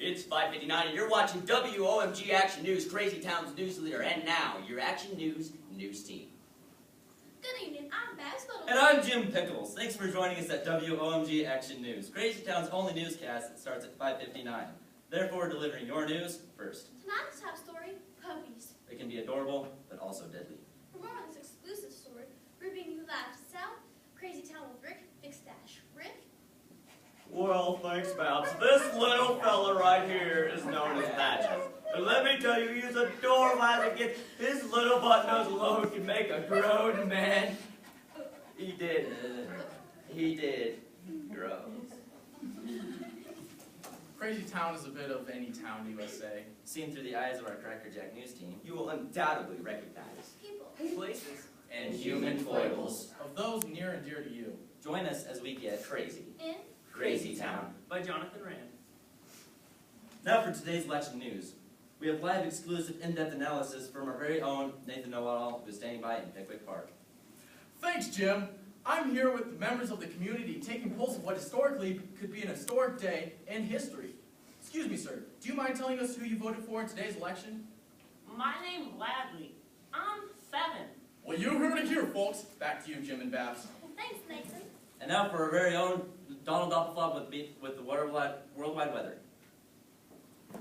It's 5:59 and you're watching WOMG Action News, Crazy Town's news leader. And now, your Action News news team. Good evening, I'm Babs Little. And I'm Jim Pickles. Thanks for joining us at WOMG Action News, Crazy Town's only newscast that starts at 5:59. Therefore, delivering your news first. Tonight's top story, puppies. They can be adorable, but also deadly. For more on this exclusive story, we're bringing you live to South, Crazy Town with Rick, Big Stash. Rick? Well, thanks, Babs. This little fella right here is known as Thatcher. And let me tell you, he's adorable as it gets. His little butt-nosed load can make a grown man. He did. He did. Gross. Crazy Town is a bit of any town in the USA. Seen through the eyes of our Cracker Jack news team. You will undoubtedly recognize People. places And human foibles. Of those near and dear to you. Join us as we get crazy. In Crazy Town. By Jonathan Rand. Now for today's election news. We have live exclusive in-depth analysis from our very own Nathan Know-It-All, who is standing by in Pickwick Park. Thanks, Jim. I'm here with the members of the community taking pulse of what historically could be an historic day in history. Excuse me, sir. Do you mind telling us who you voted for in today's election? My name's Ladley. I'm 7. Well, you heard it here, folks. Back to you, Jim and Babs. Thanks, Nathan. And now for our very own Donald Doppelflop with the worldwide weather.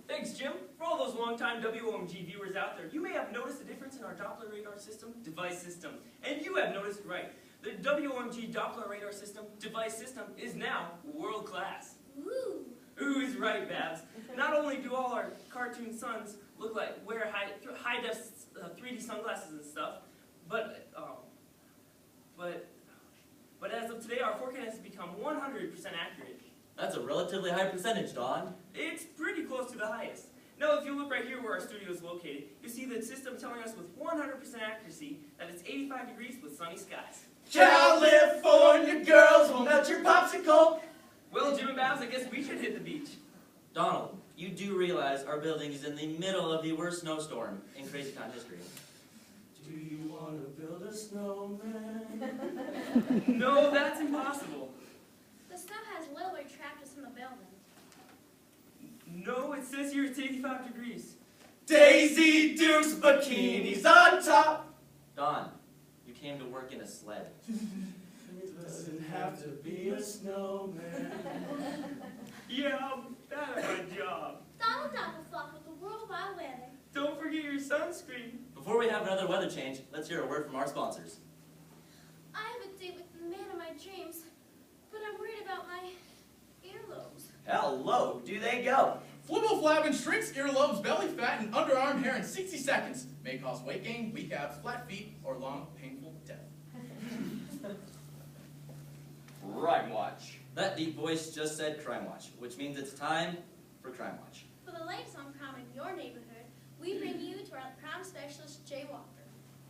Thanks, Jim. For all those longtime WOMG viewers out there, you may have noticed a difference in our Doppler radar system, device system. And you have noticed right. The WOMG Doppler radar system, device system, is now world class. Ooh. Ooh is right, Babs. Not only do all our cartoon sons look like wear high-def 3D sunglasses and stuff, but as of today, our forecast has become 100% accurate. That's a relatively high percentage, Don. It's pretty close to the highest. Now, if you look right here where our studio is located, you see the system telling us with 100% accuracy that it's 85 degrees with sunny skies. California girls will melt your popsicle. Well, Jim and Babs, I guess we should hit the beach. Donald, you do realize our building is in the middle of the worst snowstorm in Crazy Town history. Do you want to build a snowman? No, that's impossible. The snow has literally trapped us in the building. No, it says here it's 85 degrees. Daisy Duke's bikinis on top. Don, you came to work in a sled. It doesn't have to be a snowman. Yeah, I'm bad at my job. Donald Doppelflop with the worldwide weather. Don't forget your sunscreen. Before we have another weather change, let's hear a word from our sponsors. I have a date with the man of my dreams, but I'm worried about my earlobes. Hello, do they go? Flibble-flabbin shrinks earlobes, belly fat, and underarm hair in 60 seconds. May cause weight gain, weak abs, flat feet, or long, painful death. Crime Watch. That deep voice just said Crime Watch, which means it's time for Crime Watch. For the latest on crime in your neighborhood, we bring you to our crime specialist, Jay Walker.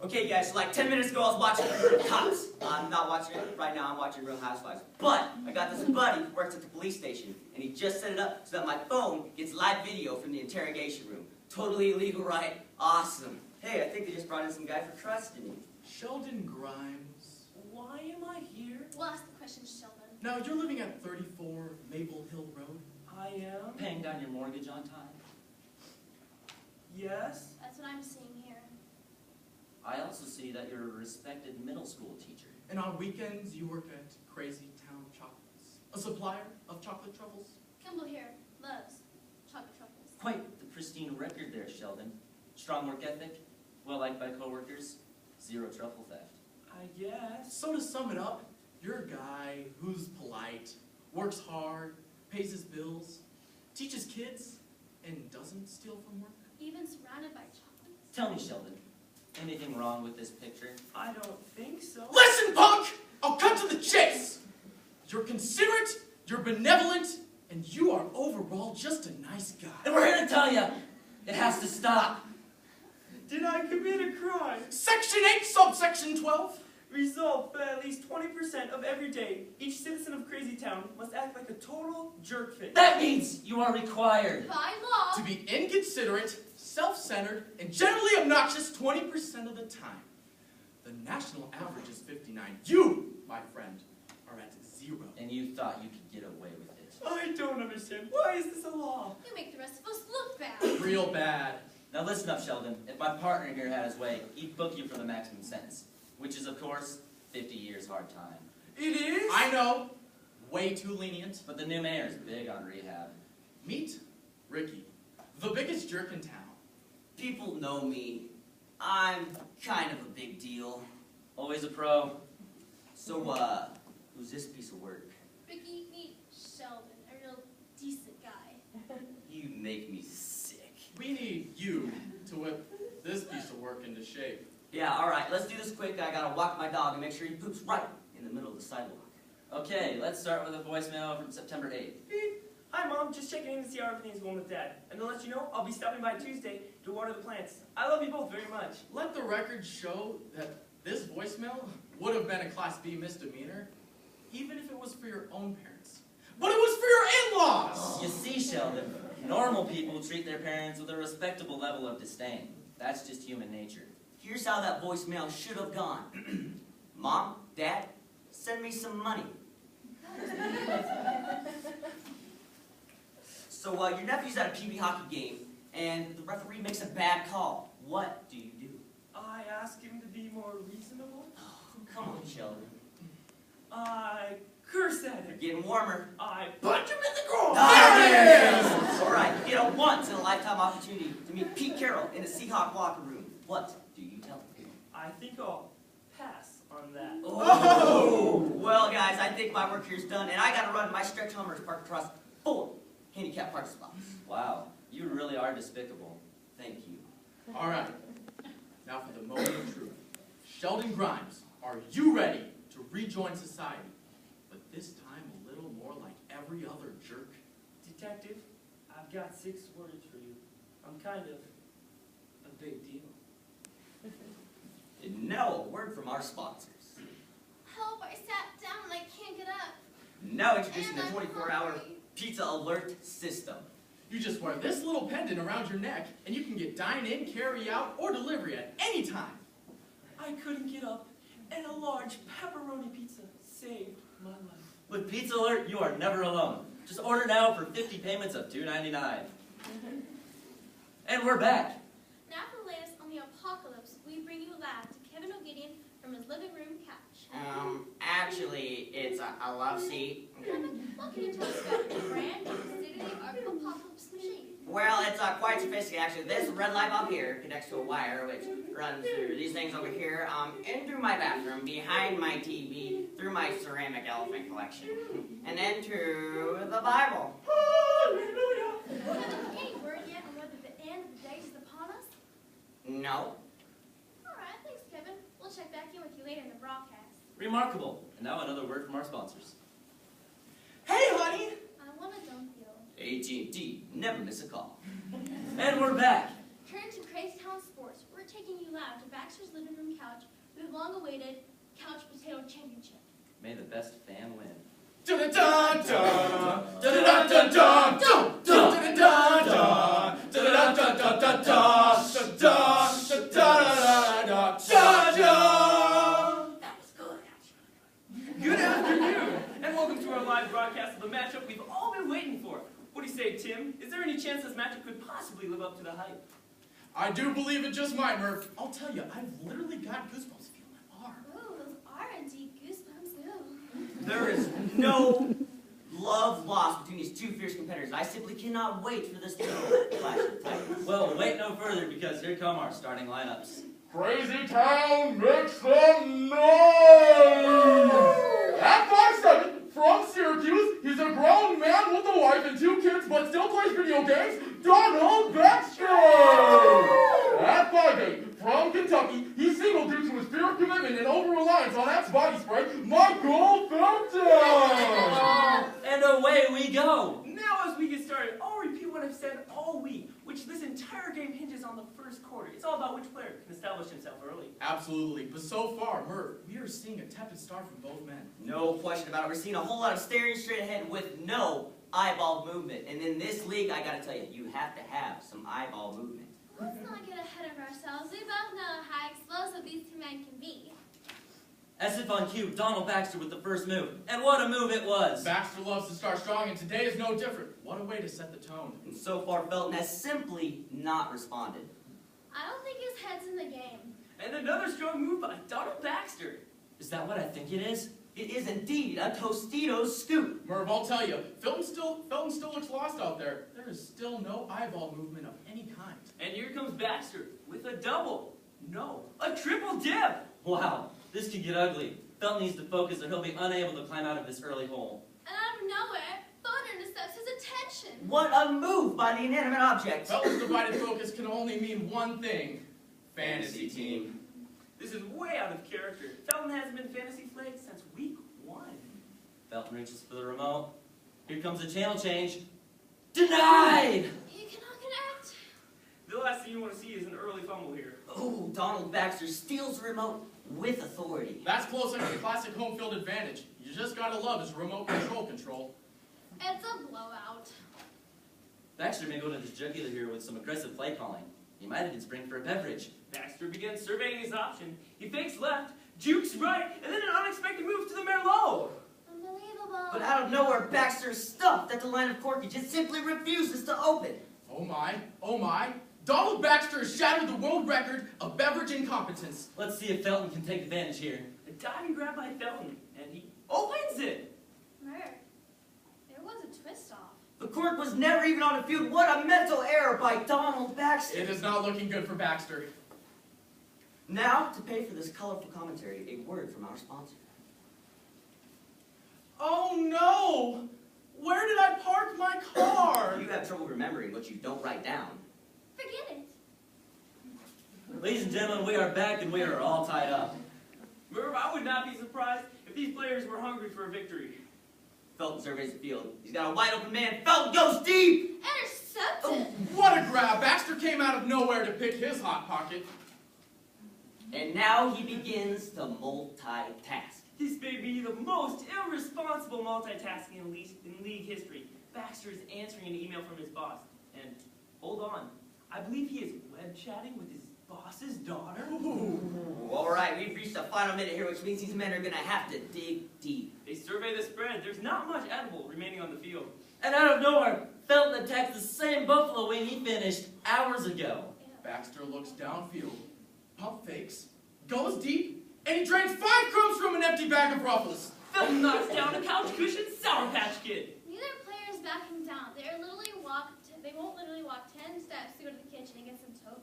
Okay, guys, so like 10 minutes ago, I was watching Cops. I'm not watching it right now. I'm watching Real Housewives. But I got this buddy who works at the police station, and he just set it up so that my phone gets live video from the interrogation room. Totally illegal, right? Awesome. Hey, I think they just brought in some guy for trusting me. Sheldon Grimes. Why am I here? We'll ask the question, Sheldon. Now, you're living at 34 Maple Hill Road? I am? Paying down your mortgage on time. Yes? That's what I'm seeing here. I also see that you're a respected middle school teacher. And on weekends, you work at Crazy Town Chocolates, a supplier of chocolate truffles. Kimball here loves chocolate truffles. Quite the pristine record there, Sheldon. Strong work ethic, well liked by coworkers, zero truffle theft. I guess. So to sum it up, you're a guy who's polite, works hard, pays his bills, teaches kids, and doesn't steal from work. Even surrounded by chocolates. Tell me, Sheldon, anything wrong with this picture? I don't think so. Listen, punk! I'll cut to the chase! You're considerate, you're benevolent, and you are overall just a nice guy. And we're here to tell you, it has to stop. Did I commit a crime? Section 8, subsection 12. Resolved that at least 20% of every day, each citizen of Crazy Town must act like a total jerkface. That means you are required By law. To be inconsiderate, self-centered, and generally obnoxious 20% of the time. The national average is 59. You, my friend, are at 0. and you thought you could get away with it. I don't understand. Why is this a law? You make the rest of us look bad. Real bad. Now listen up, Sheldon. If my partner here had his way, he'd book you for the maximum sentence, which is, of course, 50 years hard time. It is? I know. Way too lenient. But the new mayor's big on rehab. Meet Ricky, the biggest jerk in town. People know me. I'm kind of a big deal. Always a pro. So, who's this piece of work? Ricky, meet Sheldon, a real decent guy. You make me sick. We need you to whip this piece of work into shape. Yeah, alright, let's do this quick. I gotta walk my dog and make sure he poops right in the middle of the sidewalk. Okay, let's start with a voicemail from September 8th. Beep. Hi, Mom. Just checking in to see how everything's going with Dad. And to let you know, I'll be stopping by Tuesday to water the plants. I love you both very much. Let the record show that this voicemail would have been a Class B misdemeanor, even if it was for your own parents. But it was for your in-laws! You see, Sheldon, normal people treat their parents with a respectable level of disdain. That's just human nature. Here's how that voicemail should have gone. Mom, Dad, send me some money. So, your nephew's at a PB hockey game, and the referee makes a bad call. What do you do? I ask him to be more reasonable. Oh, come on, Sheldon. I curse at You're him. getting warmer. I punch him in the groin. There it is! Alright, you get a once-in-a-lifetime opportunity to meet Pete Carroll in the Seahawk locker room. What do you tell him? I think I'll pass on that. Oh! Well, guys, I think my work here's done, and I gotta run. My stretch Hummer is parked across 4 handicap parking spots. Wow, you really are despicable. Thank you. All right, now for the moment of truth. Sheldon Grimes, are you ready to rejoin society? But this time a little more like every other jerk. Detective, I've got 6 words for you. I'm kind of a big deal. And now a word from our sponsors. Help, I sat down and I can't get up. Now introducing the And I'm 24-hour hungry. pizza alert system. You just wear this little pendant around your neck, and you can get dine-in, carry-out, or delivery at any time. I couldn't get up, and a large pepperoni pizza saved my life. With Pizza Alert, you are never alone. Just order now for 50 payments of $2.99. And we're back. Now for the latest on the apocalypse, we bring you live to Kevin O'Gideon from his living room couch. Actually, it's a love seat. Kevin, what can you tell us about your brand new state-of-the-art apocalypse machine? Well, it's quite sophisticated, actually. This red light bulb here connects to a wire, which runs through these things over here, in through my bathroom, behind my TV, through my ceramic elephant collection, and then to the Bible. Kevin, any word yet on whether the end of the days is upon us? No. All right, thanks, Kevin. We'll check back in with you later in the broadcast. Remarkable. And now another word from our sponsors. Hey, honey! I want a dump deal. AT&T, never miss a call. And we're back. Turn to Crazy Town Sports. We're taking you live to Baxter's living room couch for the long-awaited Couch Potato Championship. May the best fan win. Good afternoon, and welcome to our live broadcast of the matchup we've all been waiting for. What do you say, Tim? Is there any chance this matchup could possibly live up to the hype? I do believe it just might, Murph. I'll tell you, I've literally got goosebumps feeling my arm. Ooh, those are indeed goosebumps. Ooh. There is no love lost between these two fierce competitors. I simply cannot wait for this to clash of titans. Well, wait no further because here come our starting lineups. Crazy Town, make some noise! At 5'7", from Syracuse, he's a grown man with a wife and 2 kids, but still plays video games, Donald Baxter! At 5'8", from Kentucky, he's single due to his fear of commitment and over-reliance on Axe body spray, Michael Felton! And away we go. Now, as we get started, I'll repeat what I've said all week, which this entire game hinges on the first quarter. It's all about which player can establish himself early. Absolutely, but so far, Murph, we are seeing a tepid start from both men. No question about it. We're seeing a whole lot of staring straight ahead with no eyeball movement. And in this league, I gotta tell you, you have to have some eyeball movement. Let's not get ahead of ourselves. We both know how explosive these two men can be. As if on cue, Donald Baxter with the first move. And what a move it was! Baxter loves to start strong, and today is no different. What a way to set the tone. And so far, Felton has simply not responded. I don't think his head's in the game. And another strong move by Donald Baxter. Is that what I think it is? It is indeed a Tostitos scoop. Merv, I'll tell you, Felton still looks lost out there. There is still no eyeball movement of any kind. And here comes Baxter with a double. No, a triple dip. Wow, this could get ugly. Felton needs to focus or he'll be unable to climb out of this early hole. And out of nowhere, Felton intercepts his attention. What a move by the inanimate object. Felton's divided focus can only mean one thing. Fantasy team. This is way out of character. Felton hasn't been fantasy flagged since week 1. Felton reaches for the remote. Here comes the channel change. Denied! He cannot connect. The last thing you want to see is an early fumble here. Oh, Donald Baxter steals the remote with authority. That's closer to the classic home field advantage. You just gotta love his remote control. It's a blowout. Baxter may go to the jugular here with some aggressive play calling. He might even spring for a beverage. Baxter begins surveying his option. He fakes left, jukes right, and then an unexpected move to the Merlot. Unbelievable. But out of nowhere, Baxter is stuffed at the line of corky, just simply refuses to open. Oh my. Donald Baxter has shattered the world record of beverage incompetence. Let's see if Felton can take advantage here. A diving grab by Felton, and he opens it. Merv, there was a twist off. The cork was never even on the field. What a mental error by Donald Baxter. It is not looking good for Baxter. Now, to pay for this colorful commentary, a word from our sponsor. Oh no! Where did I park my car? You have trouble remembering what you don't write down. Forget it. Ladies and gentlemen, we are back and we are all tied up. Merv, I would not be surprised if these players were hungry for a victory. Felton surveys the field. He's got a wide open man. Felton goes deep! Intercepted. What a grab! Baxter came out of nowhere to pick his hot pocket. And now he begins to multitask. This may be the most irresponsible multitasking in league history. Baxter is answering an email from his boss. And, hold on, I believe he is web chatting with his boss's daughter? Ooh, all right, we've reached the final minute here, which means these men are going to have to dig deep. They survey the spread. There's not much edible remaining on the field. And out of nowhere, Felton attacks the same buffalo wing he finished hours ago. Baxter looks downfield, pump fakes, goes deep, and he drains 5 crumbs from an empty bag of Ruffles. Felton knocks down a couch cushion Sour Patch Kid. Neither player is backing down. They won't literally walk 10 steps to go to the kitchen and get some tofu.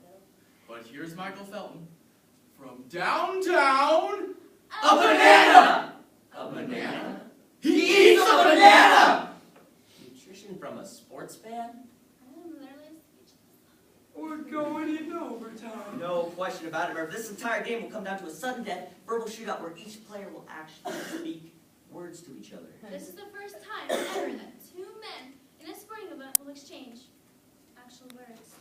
But here's Michael Felton. From downtown, A banana! a banana. He eats a banana! Nutrition from a sports fan? I'm literally speechless. We're going into overtime. No question about it, Merv. This entire game will come down to a sudden death verbal shootout where each player will actually speak words to each other. This is the first time ever that 2 men in a sporting event will exchange actual words.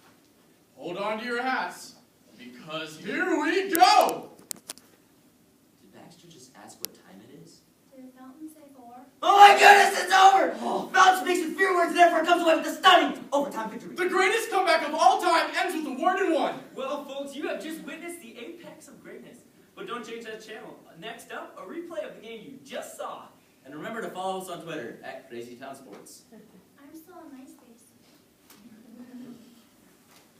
Hold on to your hats, because here we go! Did Baxter just ask what time it is? Did Felton say 4? Oh my goodness, it's over! Oh, Felton speaks with fewer words and therefore comes away with a stunning overtime victory. The greatest comeback of all time ends with a word in one. Well, folks, you have just witnessed the apex of greatness. But don't change that channel. Next up, a replay of the game you just saw. And remember to follow us on Twitter at CrazyTownSports. I'm still on MySpace.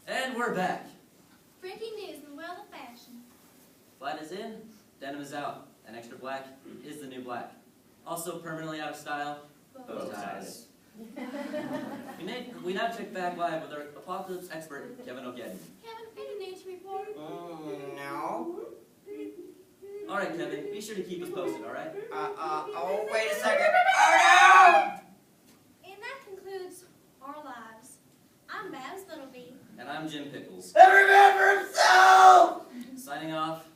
And we're back. Breaking news in the world of fashion. Flat is in, denim is out, and extra black is the new black. Also permanently out of style, bow ties. We now check back live with our apocalypse expert, Kevin O'Geddon. Kevin, any news to report? No. All right, Kevin, be sure to keep us posted, all right? Oh, wait a second. Oh, And that concludes our lives. I'm Babs Littleby. And I'm Jim Pickles. no! Every man for himself! Signing off,